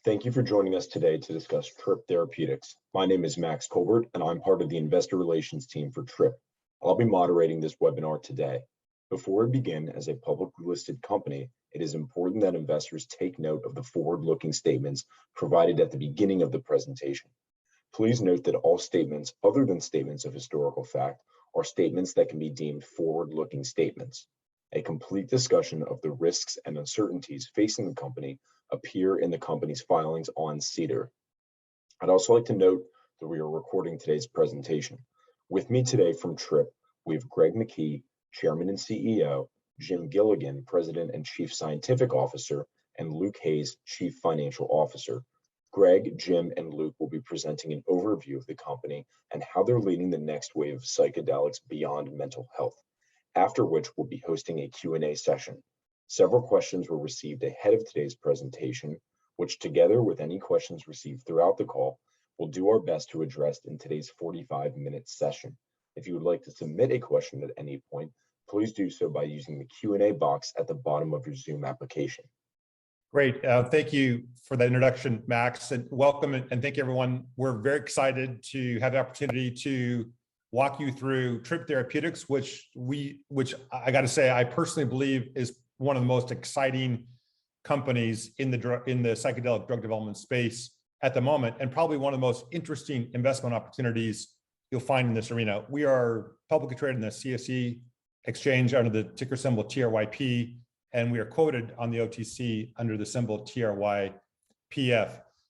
Thank you for joining us today to discuss Tryp Therapeutics. My name is Max Colbert, and I'm part of the investor relations team for Tryp. I'll be moderating this webinar today. Before we begin, as a publicly listed company, it is important that investors take note of the forward-looking statements provided at the beginning of the presentation. Please note that all statements other than statements of historical fact are statements that can be deemed forward-looking statements. A complete discussion of the risks and uncertainties facing the company appear in the company's filings on SEDAR. I'd also like to note that we are recording today's presentation. With me today from Tryp, we have Greg McKee, Chairman and CEO, Jim Gilligan, President and Chief Scientific Officer, and Luke Hayes, Chief Financial Officer. Greg, Jim, and Luke will be presenting an overview of the company and how they're leading the next wave of psychedelics beyond mental health, after which we'll be hosting a Q&A session. Several questions were received ahead of today's presentation, which together with any questions received throughout the call, we'll do our best to address in today's 45-minute session. If you would like to submit a question at any point, please do so by using the Q&A box at the bottom of your Zoom application. Great. Thank you for that introduction, Max, and welcome and thank you, everyone. We're very excited to have the opportunity to walk you through Tryp Therapeutics, which I got to say, I personally believe is one of the most exciting companies in the psychedelic drug development space at the moment, and probably one of the most interesting investment opportunities you'll find in this arena. We are publicly traded in the CSE exchange under the ticker symbol TRYP, and we are quoted on the OTC under the symbol TRYPF.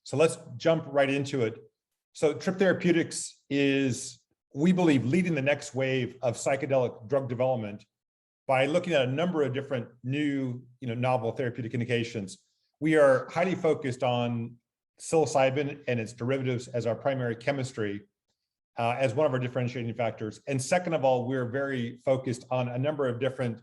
So let's jump right into it. So Tryp Therapeutics is, we believe, leading the next wave of psychedelic drug development by looking at a number of different new, novel therapeutic indications. We are highly focused on psilocybin and its derivatives as our primary chemistry, as one of our differentiating factors. And second of all, we're very focused on a number of different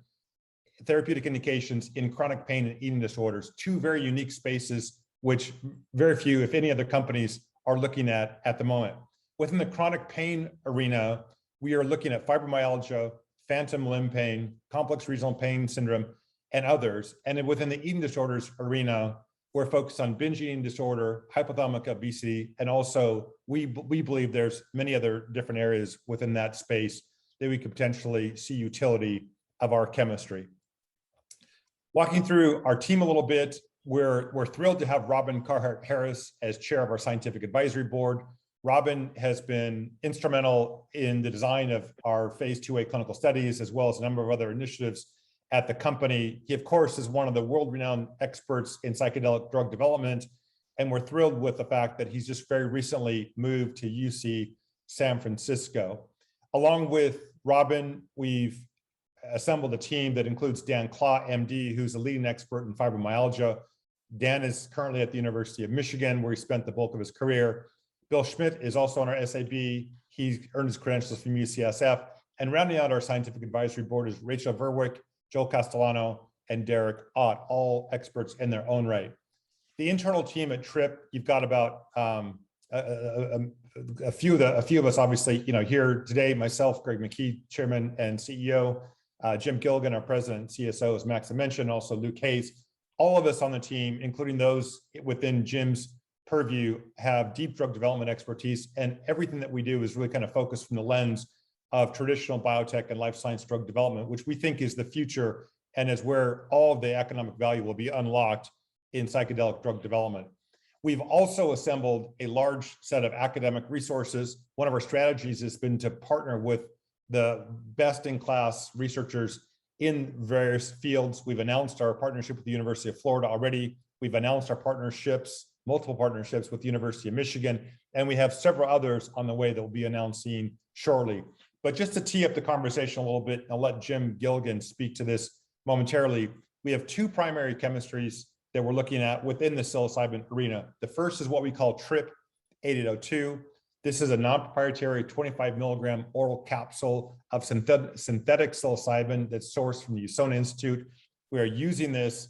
therapeutic indications in chronic pain and eating disorders, two very unique spaces, which very few, if any, other companies are looking at the moment. Within the chronic pain arena, we are looking at fibromyalgia, phantom limb pain, complex regional pain syndrome, and others. And then within the eating disorders arena, we're focused on binge eating disorder, hypothalamic obesity, and also we believe there's many other different areas within that space that we could potentially see utility of our chemistry. Walking through our team a little bit, we're thrilled to have Conrad Harris as chair of our scientific advisory board. Robin has been instrumental in the design of our phase 2A clinical studies, as well as a number of other initiatives at the company. He, of course, is one of the world-renowned experts in psychedelic drug development, and we're thrilled with the fact that he's just very recently moved to UC San Francisco. Along with Robin, we've assembled a team that includes Dan Klaw, MD, who's a leading expert in fibromyalgia. Dan is currently at the University of Michigan, where he spent the bulk of his career. Bill Schmidt is also on our SAB. He's earned his credentials from UCSF. And rounding out our scientific advisory board is Rachel Verwick, Joel Castellano, and Derek Ott, all experts in their own right. The internal team at Tryp, you've got about a few of us, obviously, here today, myself, Greg McKee, Chairman and CEO, Jim Gilligan, our President and CSO, as Max mentioned, also Luke Hayes. All of us on the team, including those within Jim's purview, have deep drug development expertise, and everything that we do is really kind of focused from the lens of traditional biotech and life science drug development, which we think is the future and is where all of the economic value will be unlocked in psychedelic drug development. We've also assembled a large set of academic resources. One of our strategies has been to partner with the best-in-class researchers in various fields. We've announced our partnership with the University of Florida already. We've announced our multiple partnerships with the University of Michigan, and we have several others on the way that we'll be announcing shortly. But just to tee up the conversation a little bit, I'll let Jim Gilligan speak to this momentarily. We have two primary chemistries that we're looking at within the psilocybin arena. The first is what we call Tryp 8802. This is a non-proprietary 25 milligram oral capsule of synthetic psilocybin that's sourced from the Usona Institute. We are using this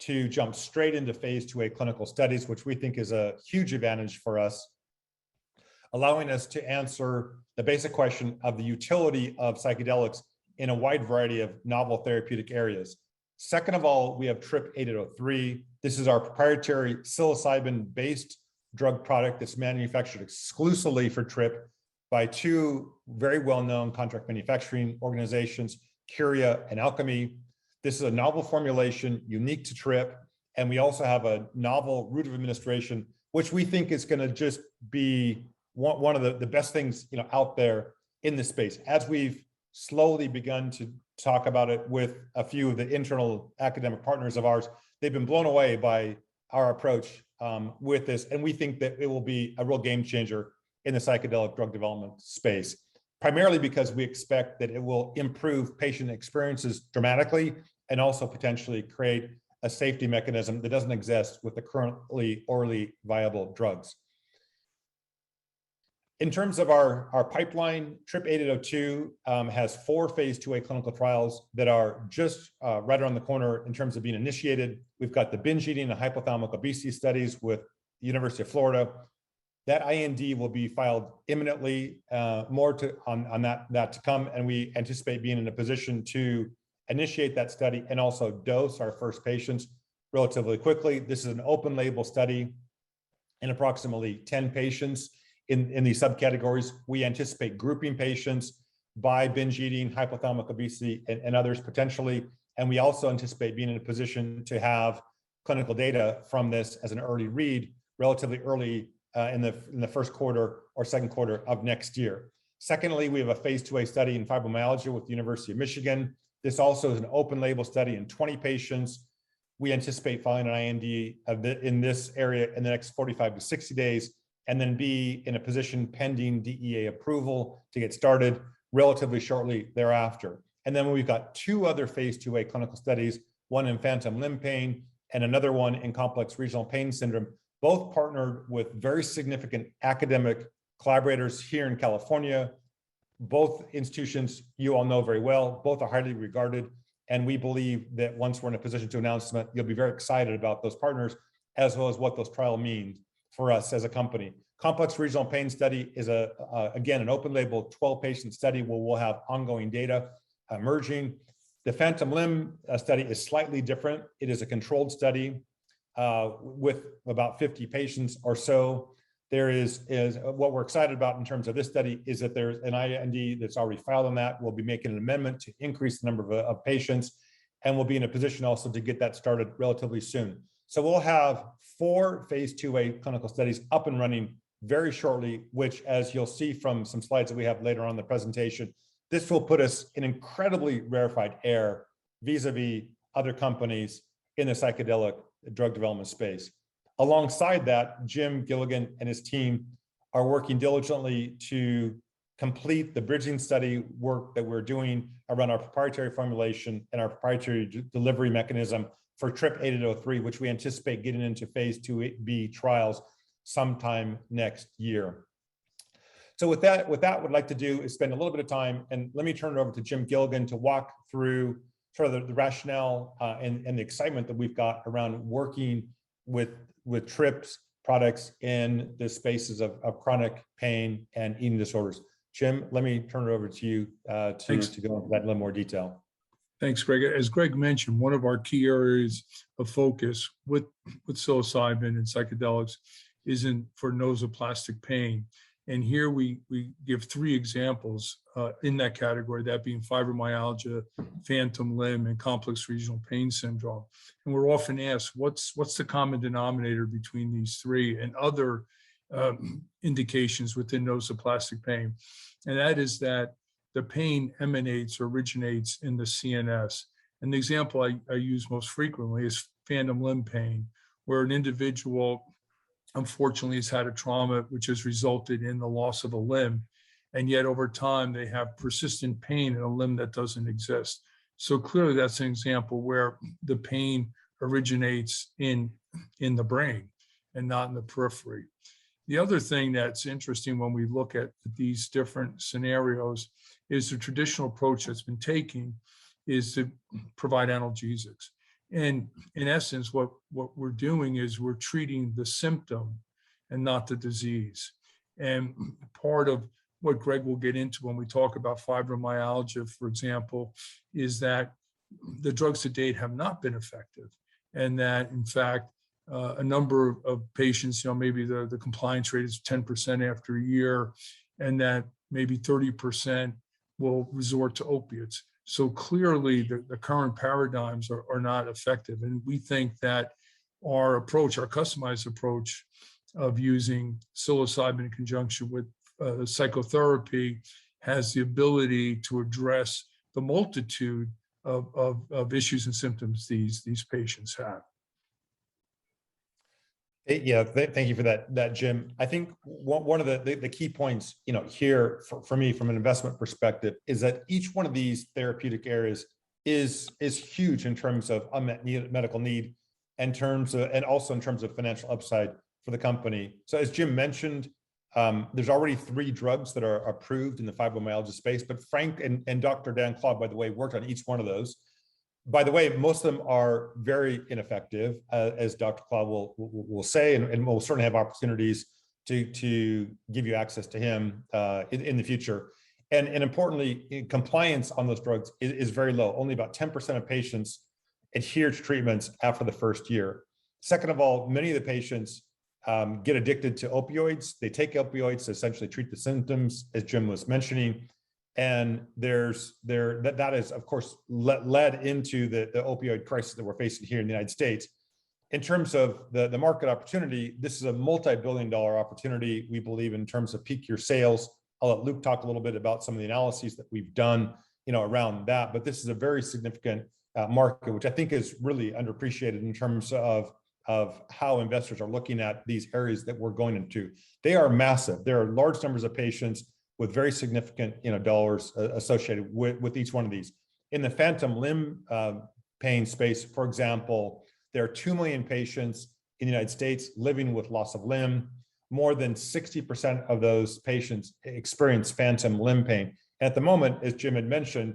to jump straight into phase 2A clinical studies, which we think is a huge advantage for us, allowing us to answer the basic question of the utility of psychedelics in a wide variety of novel therapeutic areas. Second of all, we have Tryp 8803. This is our proprietary psilocybin-based drug product that's manufactured exclusively for Tryp by two very well-known contract manufacturing organizations, Curia and Alchemy. This is a novel formulation unique to Tryp, and we also have a novel route of administration, which we think is going to just be one of the best things out there in this space. As we've slowly begun to talk about it with a few of the internal academic partners of ours, they've been blown away by our approach with this, and we think that it will be a real game changer in the psychedelic drug development space, primarily because we expect that it will improve patient experiences dramatically and also potentially create a safety mechanism that doesn't exist with the currently orally viable drugs. In terms of our pipeline, Tryp 8802 has 4 phase 2A clinical trials that are just right around the corner in terms of being initiated. We've got the binge eating and hypothalamic obesity studies with the University of Florida. That IND will be filed imminently, more on that to come, and we anticipate being in a position to initiate that study and also dose our first patients relatively quickly. This is an open label study in approximately 10 patients. In these subcategories, we anticipate grouping patients by binge eating, hypothalamic obesity, and others potentially. And we also anticipate being in a position to have clinical data from this as an early read, relatively early in the first quarter or second quarter of next year. Secondly, we have a phase 2A study in fibromyalgia with the University of Michigan. This also is an open label study in 20 patients. We anticipate filing an IND in this area in the next 45 to 60 days, and then be in a position pending DEA approval to get started relatively shortly thereafter. And then we've got 2 other phase 2A clinical studies, one in phantom limb pain and another one in complex regional pain syndrome, both partnered with very significant academic collaborators here in California. Both institutions you all know very well, both are highly regarded, and we believe that once we're in a position to announce them, you'll be very excited about those partners, as well as what those trials mean for us as a company. Complex regional pain study is again, an open label 12 patient study where we'll have ongoing data emerging. The phantom limb study is slightly different. It is a controlled study with about 50 patients or so. There is what we're excited about in terms of this study is that there's an IND that's already filed on that. We'll be making an amendment to increase the number of patients, and we'll be in a position also to get that started relatively soon. So we'll have 4 phase 2A clinical studies up and running very shortly, which, as you'll see from some slides that we have later on in the presentation, this will put us in incredibly rarefied air vis-a-vis other companies in the psychedelic drug development space. Alongside that, Jim Gilligan and his team are working diligently to complete the bridging study work that we're doing around our proprietary formulation and our proprietary delivery mechanism for Tryp 8803, which we anticipate getting into phase 2B trials sometime next year. So with that, what we'd like to do is spend a little bit of time, and let me turn it over to Jim Gilligan to walk through sort of the rationale and the excitement that we've got around working with Tryp's products in the spaces of chronic pain and eating disorders. Jim, let me turn it over to you to go into that in a little more detail. Thanks, Greg. As Greg mentioned, one of our key areas of focus with psilocybin and psychedelics is for nosoplastic pain. And here we give 3 examples in that category, that being fibromyalgia, phantom limb, and complex regional pain syndrome. And we're often asked, what's the common denominator between these 3 and other indications within nosoplastic pain? And that is that the pain emanates or originates in the CNS. And the example I use most frequently is phantom limb pain, where an individual unfortunately has had a trauma which has resulted in the loss of a limb, and yet over time they have persistent pain in a limb that doesn't exist. So clearly that's an example where the pain originates in the brain and not in the periphery. The other thing that's interesting when we look at these different scenarios is the traditional approach that's been taken is to provide analgesics. And in essence, what we're doing is we're treating the symptom and not the disease. And part of what Greg will get into when we talk about fibromyalgia, for example, is that the drugs to date have not been effective. and that in fact, a number of patients, maybe the compliance rate is 10% after a year, and that maybe 30% will resort to opiates. So clearly the current paradigms are not effective. And we think that our approach, our customized approach of using psilocybin in conjunction with psychotherapy has the ability to address the multitude of issues and symptoms these patients have. Yeah, thank you for that, Jim. I think one of the key points, here for me from an investment perspective is that each one of these therapeutic areas is huge in terms of unmet medical need, and also in terms of financial upside for the company. So as Jim mentioned, there's already 3 drugs that are approved in the fibromyalgia space, but Frank and Dr. Dan Claude, by the way, worked on each one of those. By the way, most of them are very ineffective, as Dr. Claude will say, and we'll certainly have opportunities to give you access to him in the future. And importantly, compliance on those drugs is very low. Only about 10% of patients adhere to treatments after the first year. Second of all, many of the patients get addicted to opioids. They take opioids to essentially treat the symptoms, as Jim was mentioning. And that is, of course, led into the opioid crisis that we're facing here in the United States. In terms of the market opportunity, this is a multi-billion-dollar opportunity, we believe, in terms of peak year sales. I'll let Luke talk a little bit about some of the analyses that we've done, around that. But this is a very significant market, which I think is really underappreciated in terms of how investors are looking at these areas that we're going into. They are massive. There are large numbers of patients with very significant dollars associated with each one of these. In the phantom limb pain space, for example, there are 2 million patients in the United States living with loss of limb. More than 60% of those patients experience phantom limb pain. And at the moment, as Jim had mentioned,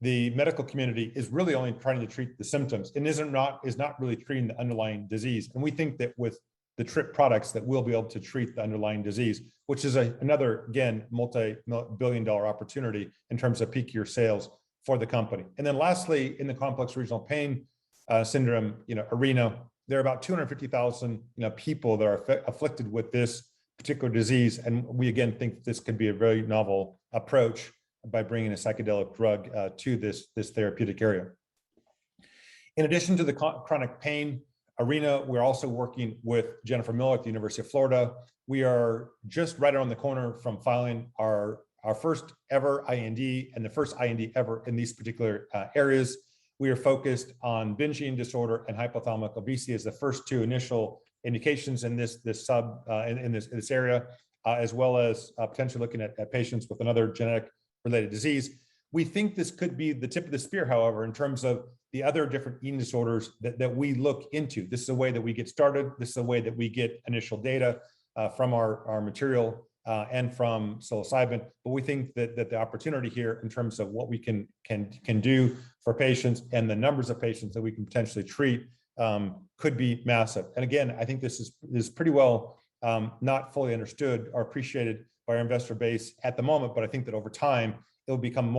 the medical community is really only trying to treat the symptoms and is not really treating the underlying disease. And we think that with the Tryp products that we'll be able to treat the underlying disease, which is another, again, multi-billion-dollar opportunity in terms of peak year sales for the company. And then lastly, in the complex regional pain syndrome arena, there are about 250,000 people that are afflicted with this particular disease. And we again think this could be a very novel approach by bringing a psychedelic drug to this therapeutic area. In addition to the chronic pain arena, we're also working with Jennifer Miller at the University of Florida. We are just right around the corner from filing our first ever IND and the first IND ever in these particular areas. We are focused on binge eating disorder and hypothalamic obesity as the first 2 initial indications in this area, as well as potentially looking at patients with another genetic related disease. We think this could be the tip of the spear, however, in terms of the other different eating disorders that we look into. This is a way that we get started. This is a way that we get initial data from our material and from psilocybin. But we think that the opportunity here in terms of what we can do for patients and the numbers of patients that we can potentially treat could be massive. And again, I think this is pretty well not fully understood or appreciated by our investor base at the moment, but I think that over time it'll become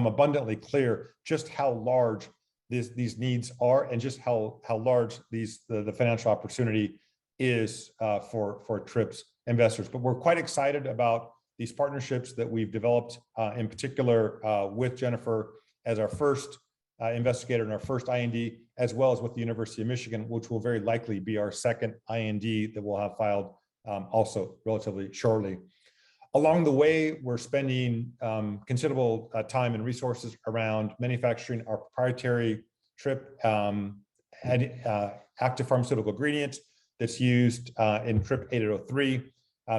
abundantly clear just how large these needs are and just how large the financial opportunity is for Tryp's investors. But we're quite excited about these partnerships that we've developed, in particular with Jennifer as our first investigator in our first IND, as well as with the University of Michigan, which will very likely be our second IND that we'll have filed also relatively shortly. Along the way, we're spending considerable time and resources around manufacturing our proprietary Tryp active pharmaceutical ingredient that's used in Tryp 8803.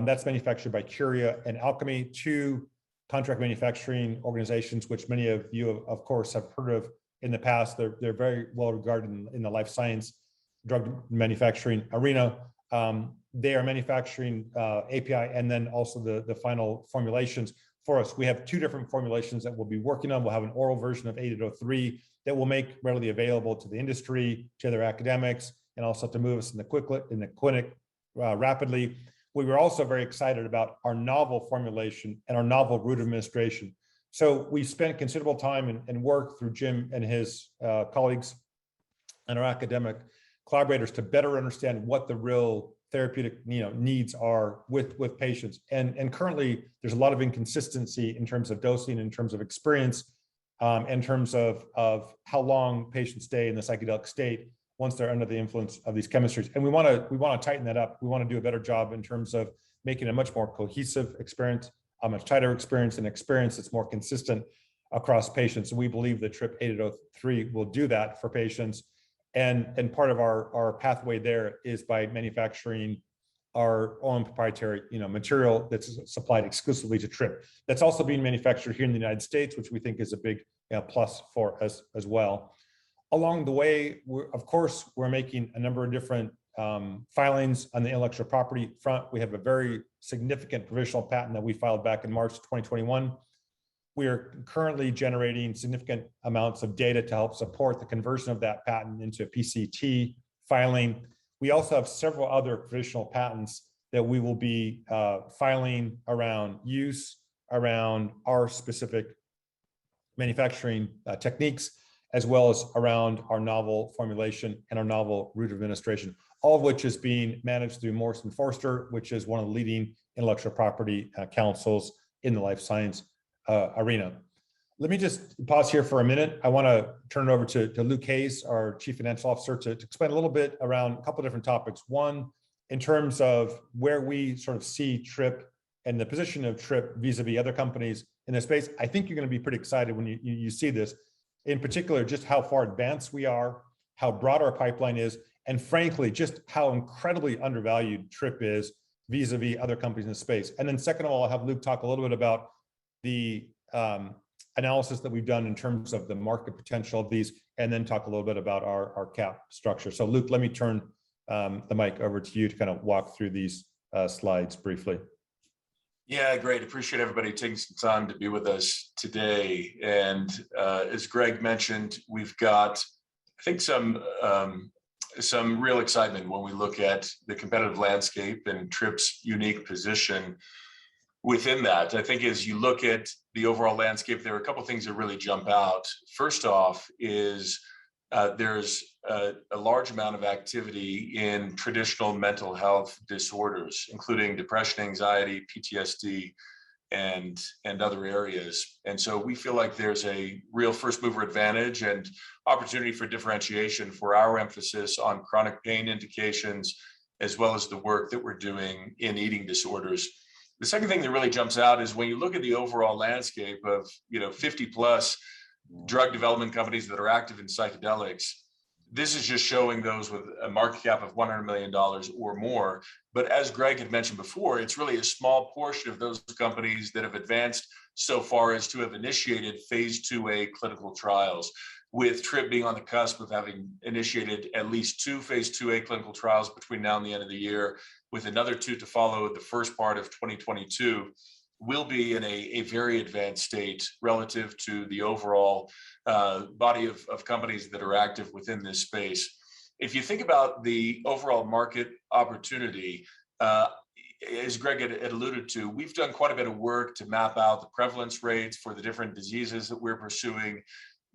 That's manufactured by Curia and Alchemy, 2 contract manufacturing organizations, which many of you, of course, have heard of in the past. They're very well regarded in the life science drug manufacturing arena. They are manufacturing API and then also the final formulations for us. We have 2 different formulations that we'll be working on. We'll have an oral version of 8803 that will make readily available to the industry, to other academics, and also to move us in the clinic rapidly. We were also very excited about our novel formulation and our novel route of administration. So we spent considerable time and work through Jim and his colleagues and our academic collaborators to better understand what the real therapeutic needs are with patients. And currently, there's a lot of inconsistency in terms of dosing, in terms of experience, in terms of how long patients stay in the psychedelic state once they're under the influence of these chemistries. And we want to tighten that up. We want to do a better job in terms of making a much more cohesive experience, a much tighter experience, an experience that's more consistent across patients. And we believe that Tryp 8803 will do that for patients. And part of our pathway there is by manufacturing our own proprietary material that's supplied exclusively to Tryp. That's also being manufactured here in the United States, which we think is a big plus for us as well. Along the way, of course, we're making a number of different filings on the intellectual property front. We have a very significant provisional patent that we filed back in March 2021. We are currently generating significant amounts of data to help support the conversion of that patent into a PCT filing. We also have several other provisional patents that we will be filing around use, around our specific manufacturing techniques, as well as around our novel formulation and our novel route of administration, all of which is being managed through Morrison Forster, which is one of the leading intellectual property councils in the life science arena. Let me just pause here for a minute. I want to turn it over to Luke Hayes, our Chief Financial Officer, to explain a little bit around a couple of different topics. One, in terms of where we sort of see Tryp and the position of Tryp vis-a-vis other companies in this space. I think you're going to be pretty excited when you see this. In particular, just how far advanced we are, how broad our pipeline is, and frankly, just how incredibly undervalued Tryp is vis-a-vis other companies in the space. And then second of all, I'll have Luke talk a little bit about the analysis that we've done in terms of the market potential of these, and then talk a little bit about our cap structure. So Luke, let me turn the mic over to you to kind of walk through these slides briefly. Yeah, great. Appreciate everybody taking some time to be with us today. And as Greg mentioned, we've got, I think, some real excitement when we look at the competitive landscape and Tryp's unique position within that. I think as you look at the overall landscape, there are a couple of things that really jump out. First off is there's a large amount of activity in traditional mental health disorders, including depression, anxiety, PTSD, and other areas. And so we feel like there's a real first mover advantage and opportunity for differentiation for our emphasis on chronic pain indications, as well as the work that we're doing in eating disorders. The second thing that really jumps out is when you look at the overall landscape of 50 plus drug development companies that are active in psychedelics. This is just showing those with a market cap of $100 million or more. But as Greg had mentioned before, it's really a small portion of those companies that have advanced so far as to have initiated phase 2A clinical trials, with Tryp being on the cusp of having initiated at least 2 phase 2A clinical trials between now and the end of the year, with another 2 to follow the first part of 2022. Will be in a very advanced state relative to the overall body of companies that are active within this space. If you think about the overall market opportunity, as Greg had alluded to, we've done quite a bit of work to map out the prevalence rates for the different diseases that we're pursuing,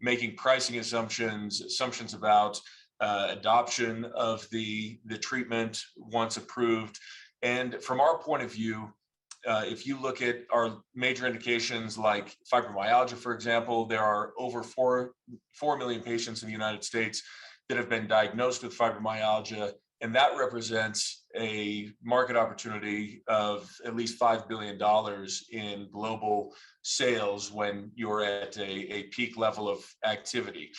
making pricing assumptions about adoption of the treatment once approved. And from our point of view, if you look at our major indications like fibromyalgia, for example, there are over 4 million patients in the United States that have been diagnosed with fibromyalgia, and that represents a market opportunity of at least $5 billion in global sales when you're at a peak level of activity.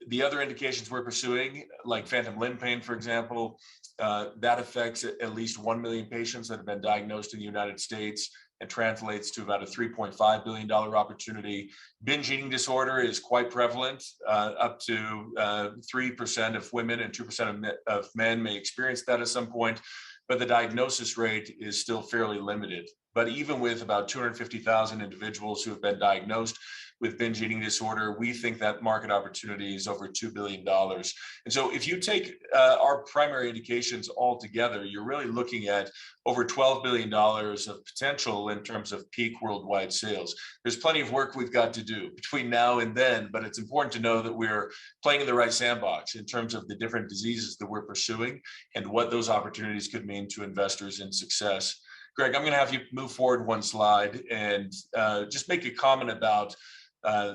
The other indications we're pursuing, like phantom limb pain, for example, that affects at least 1 million patients that have been diagnosed in the United States and translates to about a $3.5 billion opportunity. Binge eating disorder is quite prevalent. Up to 3% of women and 2% of men may experience that at some point, but the diagnosis rate is still fairly limited. But even with about 250,000 individuals who have been diagnosed, with binge eating disorder. We think that market opportunity is over $2 billion. And so if you take our primary indications all together, you're really looking at over $12 billion of potential in terms of peak worldwide sales. There's plenty of work we've got to do between now and then, but it's important to know that we're playing in the right sandbox in terms of the different diseases that we're pursuing and what those opportunities could mean to investors in success. Greg, I'm going to have you move forward one slide and just make a comment about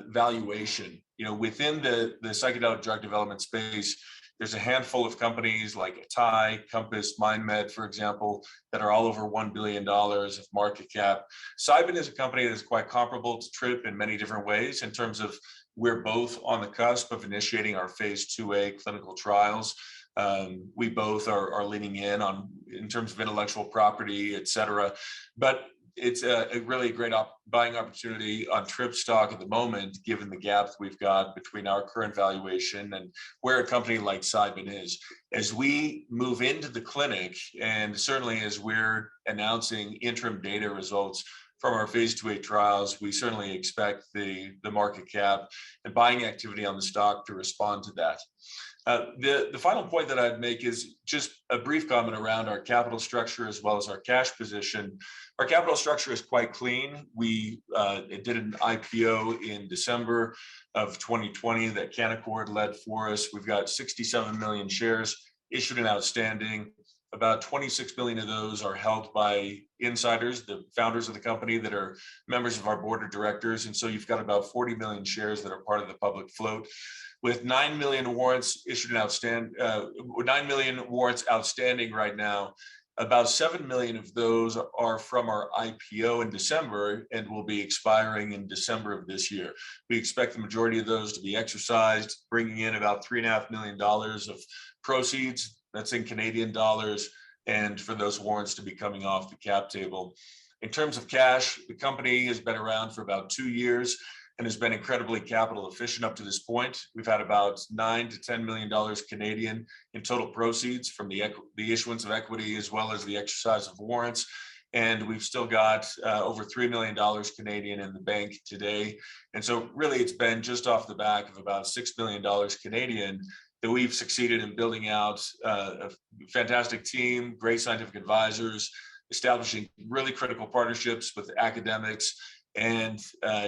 valuation. Within the psychedelic drug development space, there's a handful of companies like Atai, Compass, MindMed, for example, that are all over $1 billion of market cap. Cybin is a company that is quite comparable to Tryp in many different ways in terms of we're both on the cusp of initiating our phase 2A clinical trials. We both are leaning in terms of intellectual property, et cetera. But it's a really great buying opportunity on Tryp stock at the moment, given the gap we've got between our current valuation and where a company like Cybin is. As we move into the clinic, and certainly as we're announcing interim data results from our phase 2A trials, we certainly expect the market cap and buying activity on the stock to respond to that. The final point that I'd make is just a brief comment around our capital structure as well as our cash position. Our capital structure is quite clean. We did an IPO in December of 2020 that Canaccord led for us. We've got 67 million shares issued and outstanding. About 26 million of those are held by insiders, the founders of the company that are members of our board of directors. And so you've got about 40 million shares that are part of the public float. With 9 million warrants issued and outstanding, 9 million warrants outstanding right now, about 7 million of those are from our IPO in December and will be expiring in December of this year. We expect the majority of those to be exercised, bringing in about $3.5 million of proceeds. That's in Canadian dollars, and for those warrants to be coming off the cap table. In terms of cash, the company has been around for about 2 years and has been incredibly capital efficient up to this point. We've had about $9 to $10 million Canadian in total proceeds from the issuance of equity as well as the exercise of warrants. And we've still got over $3 million Canadian in the bank today. And so really it's been just off the back of about $6 million Canadian that we've succeeded in building out a fantastic team, great scientific advisors, establishing really critical partnerships with academics, and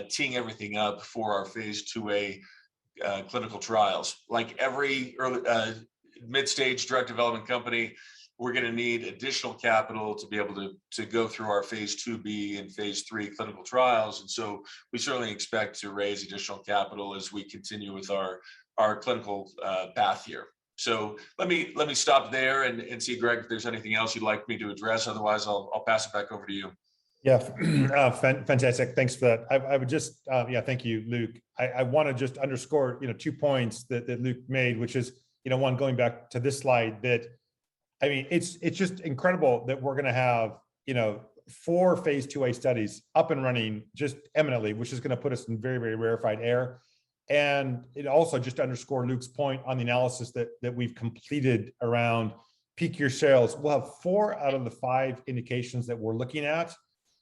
teeing everything up for our phase 2A clinical trials. Like every early mid-stage drug development company, we're going to need additional capital to be able to go through our phase 2B and phase 3 clinical trials. And so we certainly expect to raise additional capital as we continue with our clinical path here. So let me stop there and see, Greg, if there's anything else you'd like me to address. Otherwise, I'll pass it back over to you. Yeah, fantastic. Thanks for that. I would just, thank you, Luke. I want to just underscore, 2 points that Luke made, which is, one, going back to this slide, that, I mean, it's just incredible that we're going to have, 4 phase 2A studies up and running just eminently, which is going to put us in very, very rarefied air. And it also just underscore Luke's point on the analysis that we've completed around peak year sales. We'll have 4 out of the 5 indications that we're looking at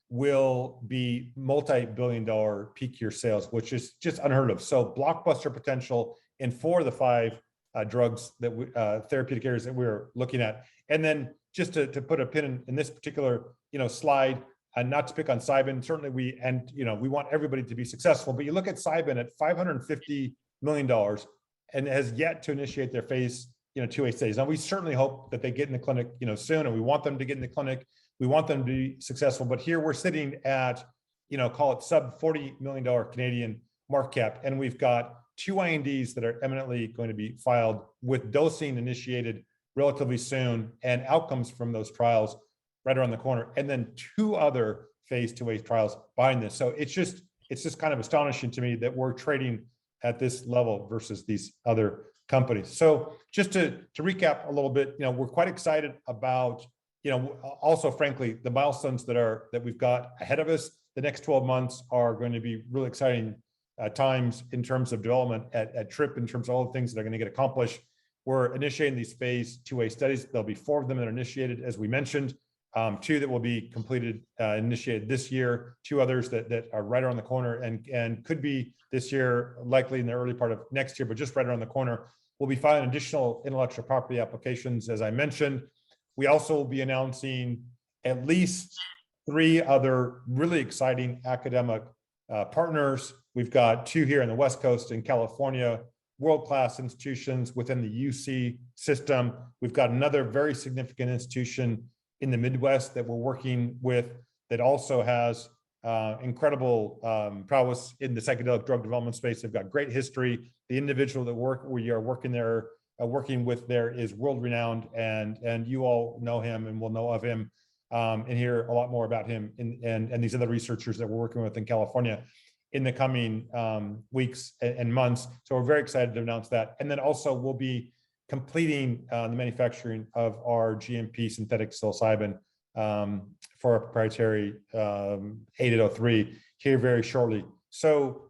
will be multi-billion-dollar peak year sales, which is just unheard of. So blockbuster potential in 4 of the 5 drugs that therapeutic areas that we're looking at. And then just to put a pin in this particular slide, and not to pick on Cybin, certainly we want everybody to be successful, but you look at Cybin at $550 million and has yet to initiate their phase 2A studies. Now we certainly hope that they get in the clinic soon, and we want them to get in the clinic. We want them to be successful, but here we're sitting at, call it sub $40 million Canadian market cap. And we've got 2 INDs that are eminently going to be filed with dosing initiated relatively soon and outcomes from those trials right around the corner. And then 2 other phase 2A trials behind this. So it's just kind of astonishing to me that we're trading at this level versus these other companies. So just to recap a little bit, we're quite excited about also, frankly, the milestones that we've got ahead of us. The next 12 months are going to be really exciting times in terms of development at Tryp, in terms of all the things that are going to get accomplished. We're initiating these phase 2A studies. There'll be 4 of them that are initiated, as we mentioned. 2 that will be completed, initiated this year, 2 others that are right around the corner and could be this year, likely in the early part of next year, but just right around the corner. We'll be filing additional intellectual property applications, as I mentioned. We also will be announcing at least 3 other really exciting academic partners. We've got 2 here in the West Coast in California, world-class institutions within the UC system. We've got another very significant institution in the Midwest that we're working with that also has incredible prowess in the psychedelic drug development space. They've got great history. The individual that we are working with there is world-renowned, and you all know him and will know of him and hear a lot more about him and these other researchers that we're working with in California in the coming weeks and months. So we're very excited to announce that. And then also we'll be completing the manufacturing of our GMP synthetic psilocybin for our proprietary 8803 here very shortly. So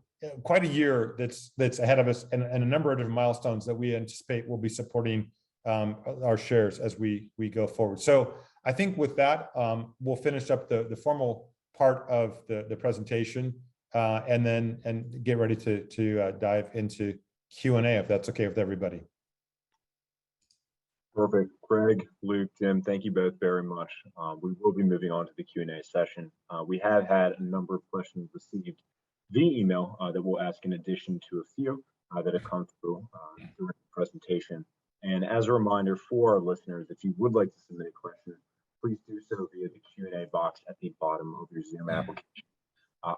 quite a year that's ahead of us, and a number of different milestones that we anticipate will be supporting our shares as we go forward. So I think with that, we'll finish up the formal part of the presentation and get ready to dive into Q&A, if that's okay with everybody. Perfect. Greg, Luke, Jim, thank you both very much. We will be moving on to the Q&A session. We have had a number of questions received via email that we'll ask in addition to a few that have come through during the presentation. And as a reminder for our listeners, if you would like to submit a question, please do so via the Q&A box at the bottom of your Zoom application.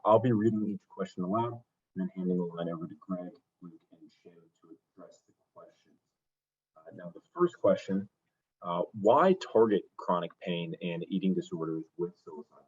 I'll be reading each question aloud and then handing the line over to Greg, Luke, and Jim to address the questions. Now, the first question, why target chronic pain and eating disorders with psilocybin?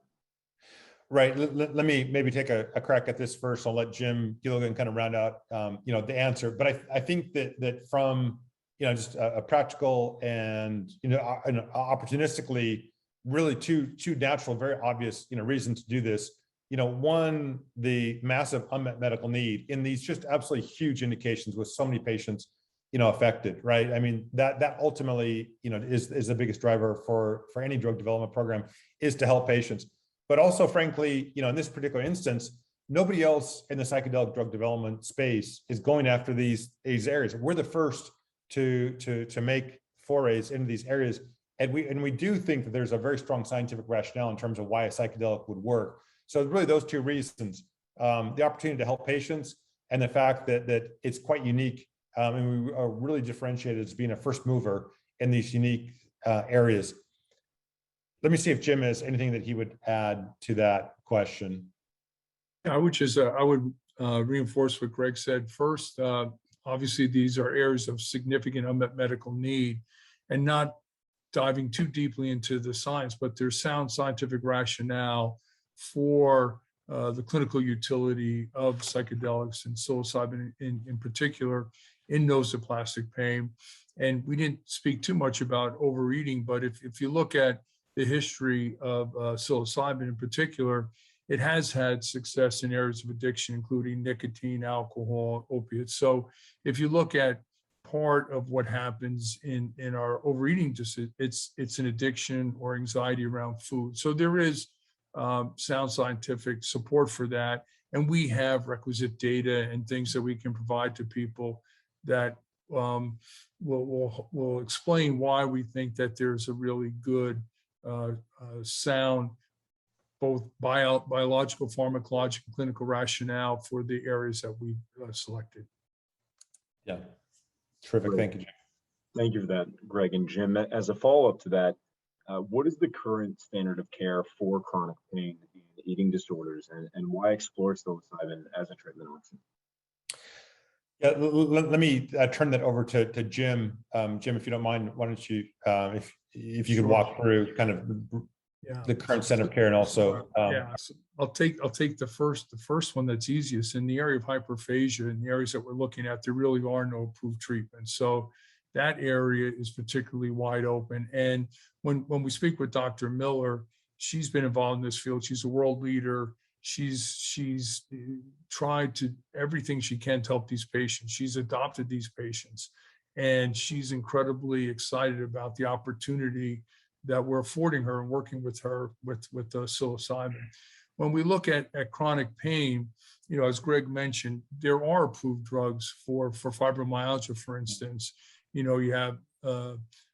Right. Let me maybe take a crack at this first. I'll let Jim Gilligan kind of round out, the answer. But I think that from, just a practical and, opportunistically, really two natural, very obvious, reasons to do this. One, the massive unmet medical need in these just absolutely huge indications with so many patients, affected, right? I mean, that ultimately, is the biggest driver for any drug development program, is to help patients. But also, frankly, in this particular instance, nobody else in the psychedelic drug development space is going after these areas. We're the first to make forays into these areas, and we do think that there's a very strong scientific rationale in terms of why a psychedelic would work. So really, those 2 reasons: the opportunity to help patients, and the fact that it's quite unique, and we are really differentiated as being a first mover in these unique areas. Let me see if Jim has anything that he would add to that question. I would reinforce what Greg said. First, obviously, these are areas of significant unmet medical need, and not diving too deeply into the science, but there's sound scientific rationale for the clinical utility of psychedelics and psilocybin in particular in nosoplastic pain. And we didn't speak too much about overeating, but if you look at the history of psilocybin in particular, it has had success in areas of addiction, including nicotine, alcohol, opiates. So if you look at part of what happens in our overeating, it's an addiction or anxiety around food. So there is sound scientific support for that. And we have requisite data and things that we can provide to people that will explain why we think that there's a really good sound, both biological, pharmacological, clinical rationale for the areas that we've selected. Yeah, terrific. Thank you, Jim. Thank you for that, Greg and Jim. As a follow-up to that, what is the current standard of care for chronic pain and eating disorders, and why explore psilocybin as a treatment option? Yeah, let me turn that over to Jim. Jim, if you don't mind, why don't you, if you could walk through kind of the current standard of care, and also so I'll take the first one that's easiest. In the area of hyperphagia, in the areas that we're looking at, there really are no approved treatments. So that area is particularly wide open. And when we speak with Dr. Miller, she's been involved in this field. She's a world leader. She's tried to everything she can to help these patients. She's adopted these patients, and she's incredibly excited about the opportunity that we're affording her and working with her with psilocybin. When we look at chronic pain, as Greg mentioned, there are approved drugs for fibromyalgia, for instance. You have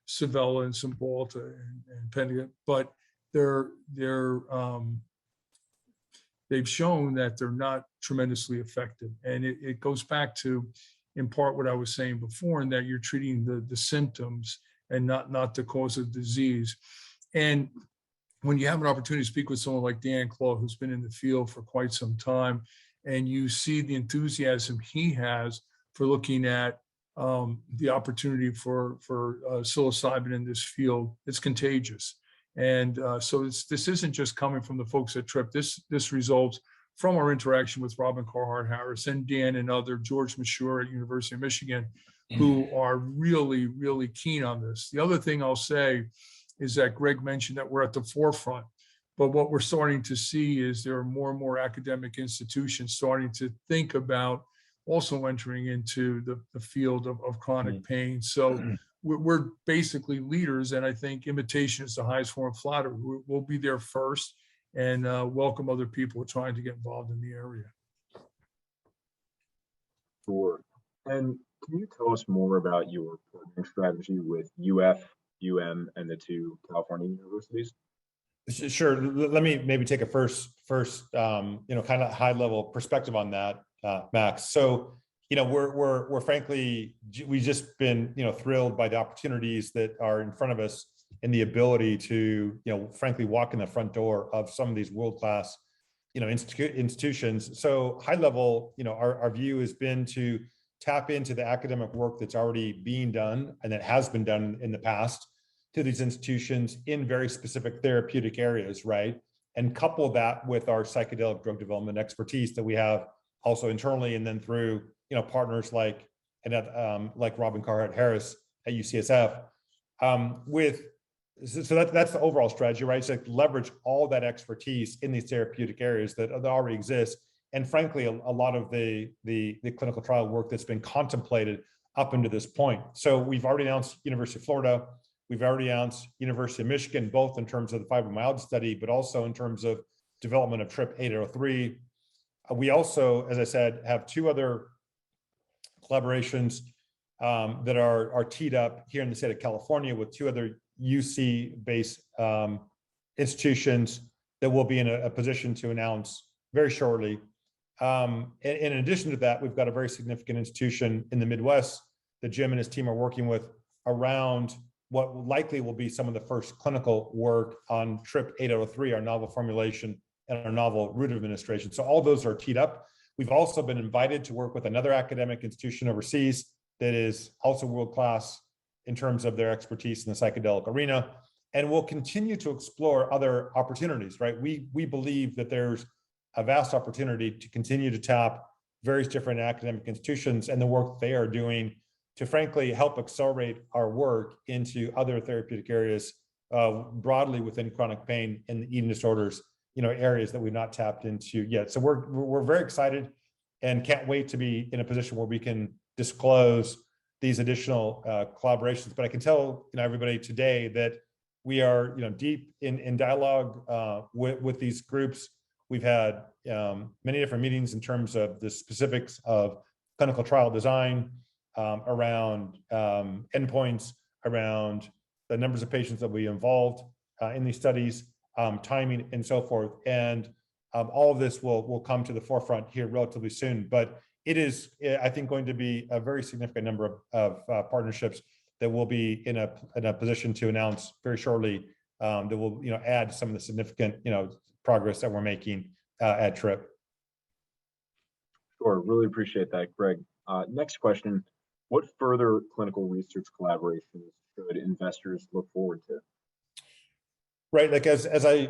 Savella and Cymbalta and Pendiga, but they've shown that they're not tremendously effective. And it goes back to, in part, what I was saying before, in that you're treating the symptoms and not the cause of disease. And when you have an opportunity to speak with someone like Dan Claw, who's been in the field for quite some time, and you see the enthusiasm he has for looking at the opportunity for psilocybin in this field, it's contagious. And so this isn't just coming from the folks at Tryp. This results from our interaction with Robin Carhart Harris and Dan and other, George Mashur at University of Michigan, who are really, really keen on this. The other thing I'll say is that Greg mentioned that we're at the forefront, but what we're starting to see is there are more and more academic institutions starting to think about also entering into the field of chronic pain. So we're basically leaders, and I think imitation is the highest form of flattery. We'll be there first and welcome other people trying to get involved in the area. Sure. And can you tell us more about your partnering strategy with UF, and the two California universities? Sure. Let me maybe take a first kind of high level perspective on that, Max. So, we're frankly, we've just been, thrilled by the opportunities that are in front of us and the ability to, frankly, walk in the front door of some of these world-class, institutions. So high level, our view has been to tap into the academic work that's already being done and that has been done in the past to these institutions in very specific therapeutic areas, right? And couple that with our psychedelic drug development expertise that we have also internally, and then through partners like Robin Carhart Harris at UCSF. So that's the overall strategy, right? So leverage all that expertise in these therapeutic areas that already exist, and frankly, a lot of the clinical trial work that's been contemplated up into this point. So we've already announced University of Florida, we've already announced University of Michigan, both in terms of the fibromyalgia study, but also in terms of development of Tryp 803. We also, as I said, have two other collaborations that are teed up here in the state of California with two other UC-based institutions that will be in a position to announce very shortly. In addition to that, we've got a very significant institution in the Midwest that Jim and his team are working with around what likely will be some of the first clinical work on Tryp 803, our novel formulation and our novel route of administration. So all those are teed up. We've also been invited to work with another academic institution overseas that is also world-class in terms of their expertise in the psychedelic arena. And we'll continue to explore other opportunities, right? We believe that there's a vast opportunity to continue to tap various different academic institutions and the work they are doing to frankly help accelerate our work into other therapeutic areas broadly within chronic pain and the eating disorders, areas that we've not tapped into yet. So we're very excited and can't wait to be in a position where we can disclose these additional collaborations. But I can tell everybody today that we are deep in dialogue with these groups. We've had many different meetings in terms of the specifics of clinical trial design, around endpoints, around the numbers of patients that we involved in these studies, timing, and so forth. And all of this will come to the forefront here relatively soon. But it is, I think, going to be a very significant number of partnerships that will be in a position to announce very shortly, that will add some of the significant progress that we're making at Tryp. Sure, really appreciate that, Greg. Next question: what further clinical research collaborations should investors look forward to? Right, like as I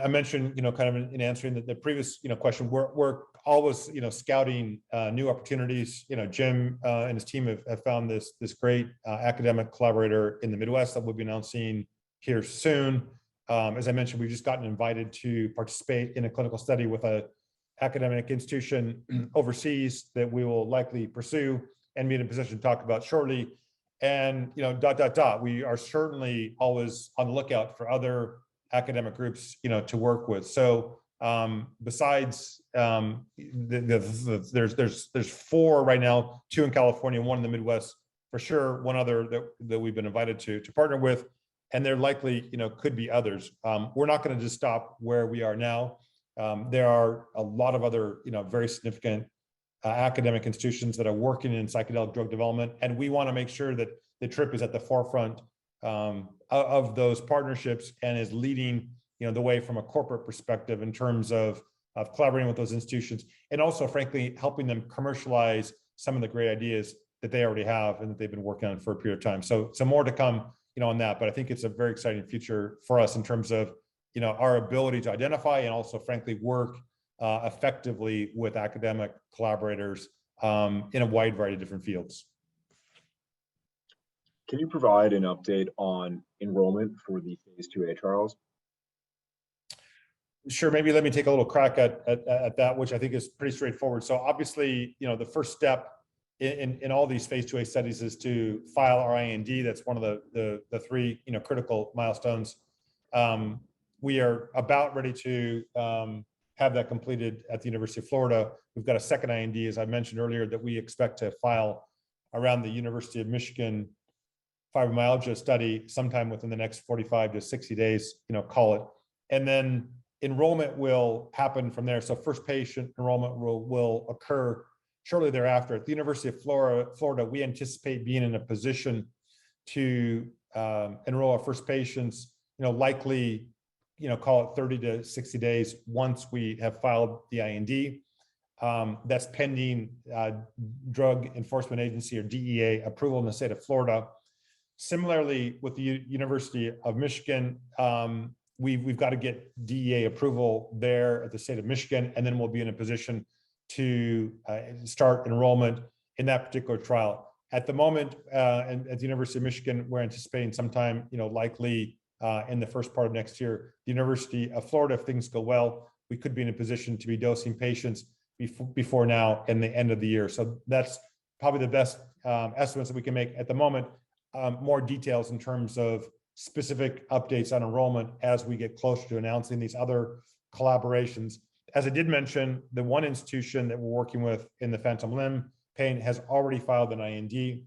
mentioned, kind of in answering the previous question, we're always scouting new opportunities. Jim and his team have found this great academic collaborator in the Midwest that we'll be announcing here soon. As I mentioned, we've just gotten invited to participate in a clinical study with an academic institution overseas that we will likely pursue and be in a position to talk about shortly. And, we are certainly always on the lookout for other academic groups, to work with. So besides there's 4 right now, 2 in California, 1 in the Midwest, for sure, 1 other that we've been invited to partner with, and there likely, could be others. We're not going to just stop where we are now. There are a lot of other, very significant academic institutions that are working in psychedelic drug development, and we want to make sure that the Tryp is at the forefront of those partnerships and is leading, the way from a corporate perspective in terms of collaborating with those institutions, and also, frankly, helping them commercialize some of the great ideas that they already have and that they've been working on for a period of time. So more to come, on that, but I think it's a very exciting future for us in terms of, our ability to identify and also, frankly, work effectively with academic collaborators in a wide variety of different fields. Can you provide an update on enrollment for the phase 2A trials? Sure. Maybe let me take a little crack at that, which I think is pretty straightforward. So obviously, the first step in all these phase 2A studies is to file our IND. That's one of the 3 critical milestones. We are about ready to have that completed at the University of Florida. We've got a second IND, as I mentioned earlier, that we expect to file around the University of Michigan fibromyalgia study sometime within the next 45 to 60 days, call it. And then enrollment will happen from there. So first patient enrollment will occur shortly thereafter. At the University of Florida, we anticipate being in a position to enroll our first patients, likely, call it 30 to 60 days once we have filed the IND. That's pending Drug Enforcement Agency, or DEA, approval in the state of Florida. Similarly, with the University of Michigan, we've got to get DEA approval there at the state of Michigan, and then we'll be in a position to start enrollment in that particular trial. At the moment, at the University of Michigan, we're anticipating sometime, likely in the first part of next year. The University of Florida, if things go well, we could be in a position to be dosing patients before now and the end of the year. So that's probably the best estimates that we can make at the moment. More details in terms of specific updates on enrollment as we get closer to announcing these other collaborations. As I did mention, the one institution that we're working with in the phantom limb pain has already filed an IND.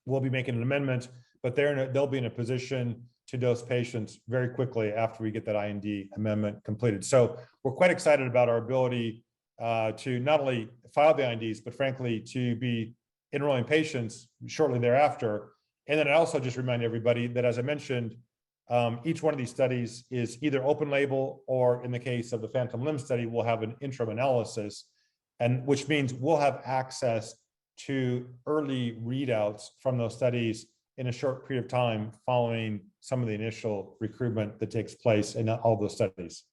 We'll be making an amendment, but they'll be in a position to dose patients very quickly after we get that IND amendment completed. So we're quite excited about our ability to not only file the INDs, but frankly, to be enrolling patients shortly thereafter. And then I also just remind everybody that, as I mentioned, each one of these studies is either open label, or in the case of the phantom limb study, we'll have an interim analysis, and which means we'll have access to early readouts from those studies in a short period of time following some of the initial recruitment that takes place in all those studies.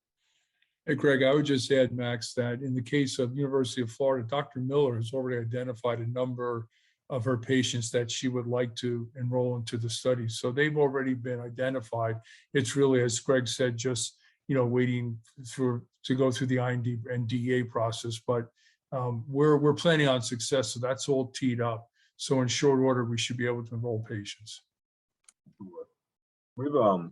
Hey, Greg, I would just add, Max, that in the case of University of Florida, Dr. Miller has already identified a number of her patients that she would like to enroll into the study. So they've already been identified. It's really, as Greg said, just waiting to go through the IND and DEA process. But we're planning on success, so that's all teed up. So in short order, we should be able to enroll patients. We have